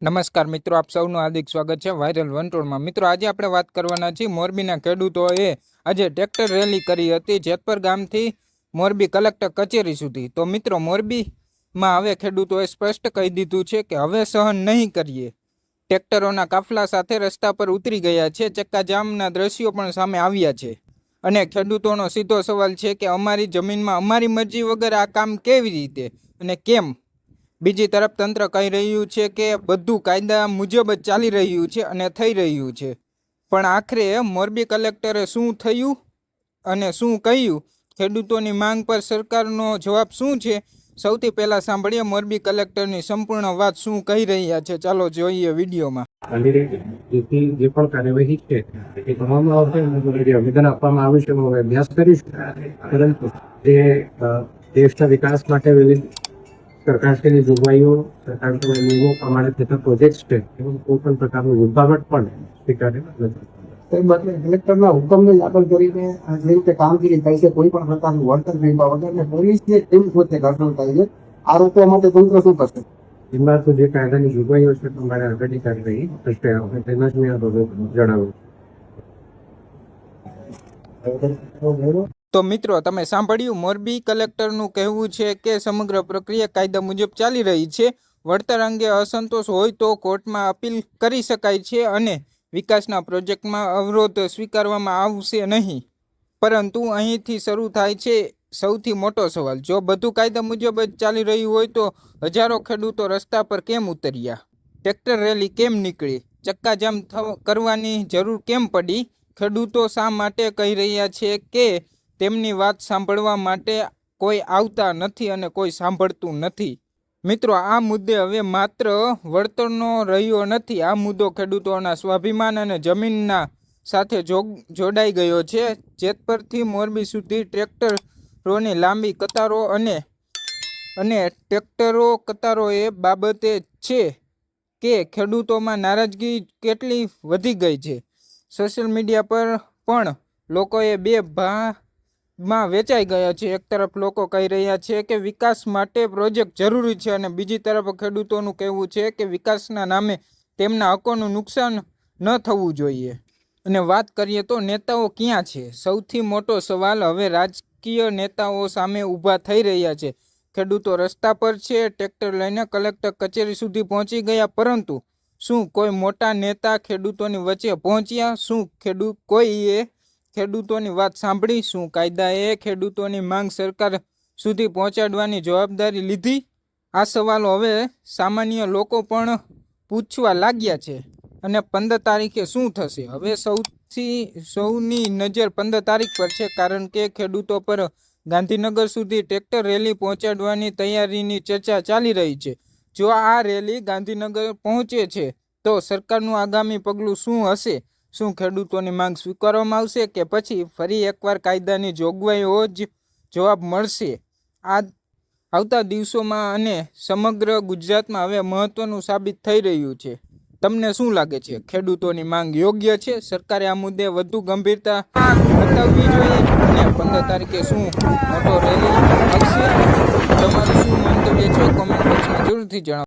નમસ્કાર મિત્રો, આપ સૌનું હાર્દિક સ્વાગત છે વાયરલ વંટોળમાં। મિત્રો, આજે આપણે વાત કરવાના છીએ મોરબીના ખેડૂતોએ આજે ટ્રેક્ટર રેલી કરી હતી જેતપર ગામથી મોરબી કલેક્ટર કચેરી સુધી। તો મિત્રો, મોરબીમાં હવે ખેડૂતોએ સ્પષ્ટ કહી દીધું છે કે હવે સહન નહીં કરીએ। ટ્રેક્ટરોના કાફલા સાથે રસ્તા પર ઉતરી ગયા છે। ચક્કાજામના દ્રશ્યો પણ સામે આવ્યા છે અને ખેડૂતોનો સીધો સવાલ છે કે અમારી જમીનમાં અમારી મરજી વગર આ કામ કેવી રીતે અને કેમ। બીજી તરફ તંત્ર કહી રહ્યું છે કે બધું કાયદા મુજબ જ ચાલી રહ્યું છે અને થઈ રહ્યું છે, પણ આખરે મોરબી કલેક્ટરે શું થયું અને શું કહ્યું, ખેડૂતોની માંગ પર સરકારનો જવાબ શું છે, સૌથી પહેલા સાંભળીએ મોરબી કલેક્ટરની સંપૂર્ણ વાત શું કહી રહ્યા છે। ચાલો જોઈએ વિડીયોમાં। જે પણ કાર્યવાહી છે એ તમામ આવેદન આપવામાં આવ્યું છે, હું અભ્યાસ કરીશું, પરંતુ જે દેશના વિકાસ માટે વિવિધ સરકારશ્રીની જોગવાઈઓ, સરકારશ્રીના નિયમો પ્રમાણે થતા પ્રોજેક્ટ છે એમાં કોઈ પણ પ્રકારનું વિભાવટ પણ સ્વીકાર્ય નથી। કલેક્ટરના હુકમને દાખલ કરીને જે રીતે કામગીરી થાય છે, કોઈ પણ પ્રકારનું વળતર મેળવ્યા વગર પોલીસને કેવી પોતે ઘર્ષણ થાય છે, આરોપો માટે તંત્ર શું કરશે? એમાં તો જે કાયદાની જોગવાઈઓ છે પ્રમાણે આગળની કાર્યવાહી થશે, તેના જ મેં જણાવ્યું। તો મિત્રો, તમે સાંભળ્યું, મોરબી કલેક્ટરનું કહેવું છે કે સમગ્ર પ્રક્રિયા કાયદા મુજબ ચાલી રહી છે। વળતર અંગે અસંતોષ હોય તો કોર્ટમાં અપીલ કરી શકાય છે અને વિકાસના પ્રોજેક્ટમાં અવરોધ સ્વીકારવામાં આવશે નહીં। પરંતુ અહીંથી શરૂ થાય છે સૌથી મોટો સવાલ, જો બધું કાયદા મુજબ જ ચાલી રહ્યું હોય તો હજારો ખેડૂતો રસ્તા પર કેમ ઉતર્યા, ટ્રેક્ટર રેલી કેમ નીકળી, ચક્કાજામ કરવાની જરૂર કેમ પડી, ખેડૂતો શા માટે કહી રહ્યા છે કે તેમની વાત સાંભળવા માટે કોઈ આવતા નથી અને કોઈ સાંભળતું નથી। મિત્રો, આ મુદ્દે હવે માત્ર વળતરનો રહ્યો નથી, આ મુદ્દો ખેડૂતોના સ્વાભિમાન અને જમીનના સાથે જોડાઈ ગયો છે। જેતપરથી મોરબી સુધી ટ્રેક્ટરોની લાંબી કતારો અને કતારો એ બાબતે છે કે ખેડૂતોમાં નારાજગી કેટલી વધી ગઈ છે। સોશિયલ મીડિયા પર પણ લોકોએ બે ભાગમાં વેચાઈ ગયા છે। એક તરફ લોકો કહી રહ્યા છે કે વિકાસ માટે પ્રોજેક્ટ જરૂરી છે અને બીજી તરફ ખેડૂતોનું કહેવું છે કે વિકાસના નામે તેમના હકોનું નુકસાન ન થવું જોઈએ। અને વાત કરીએ તો નેતાઓ ક્યાં છે? સૌથી મોટો સવાલ હવે રાજકીય નેતાઓ સામે ઊભા થઈ રહ્યા છે। ખેડૂતો રસ્તા પર છે, ટ્રેક્ટર લઈને કલેક્ટર કચેરી સુધી પહોંચી ગયા, પરંતુ શું કોઈ મોટા નેતા ખેડૂતોની વચ્ચે પહોંચ્યા? શું કોઈએ ખેડૂતોની વાત સાંભળી? શું કાયદાએ ખેડૂતોની માંગ સરકાર સુધી પહોંચાડવાની જવાબદારી લીધી? આ સવાલો હવે સામાન્ય લોકો પણ પૂછવા લાગ્યા છે। અને 15 તારીખે શું થશે? હવે સૌની નજર 15 તારીખ પર છે, કારણ કે ખેડૂતો પર ગાંધીનગર સુધી ટ્રેક્ટર રેલી પહોંચાડવાની તૈયારીની ચર્ચા ચાલી રહી છે। જો આ રેલી ગાંધીનગર પહોંચે છે તો સરકારનું આગામી પગલું શું હશે? શું ખેડૂતોની માંગ સ્વીકારવામાં આવશે કે પછી ફરી એકવાર કાયદાની જોગવાઈઓ જ જવાબ મળશે? આ આવતા દિવસોમાં અને સમગ્ર ગુજરાતમાં હવે મહત્વનું સાબિત થઈ રહ્યું છે। તમને શું લાગે છે? ખેડૂતોની માંગ યોગ્ય છે? સરકારે આ મુદ્દે વધુ ગંભીરતા બતાવવી જોઈએ અને 15 તારીખે શું મોટો રેલી આવશે? તમારું શું મંતવ્ય છે? કોમેન્ટ બોક્સમાં જરૂરથી જણાવો।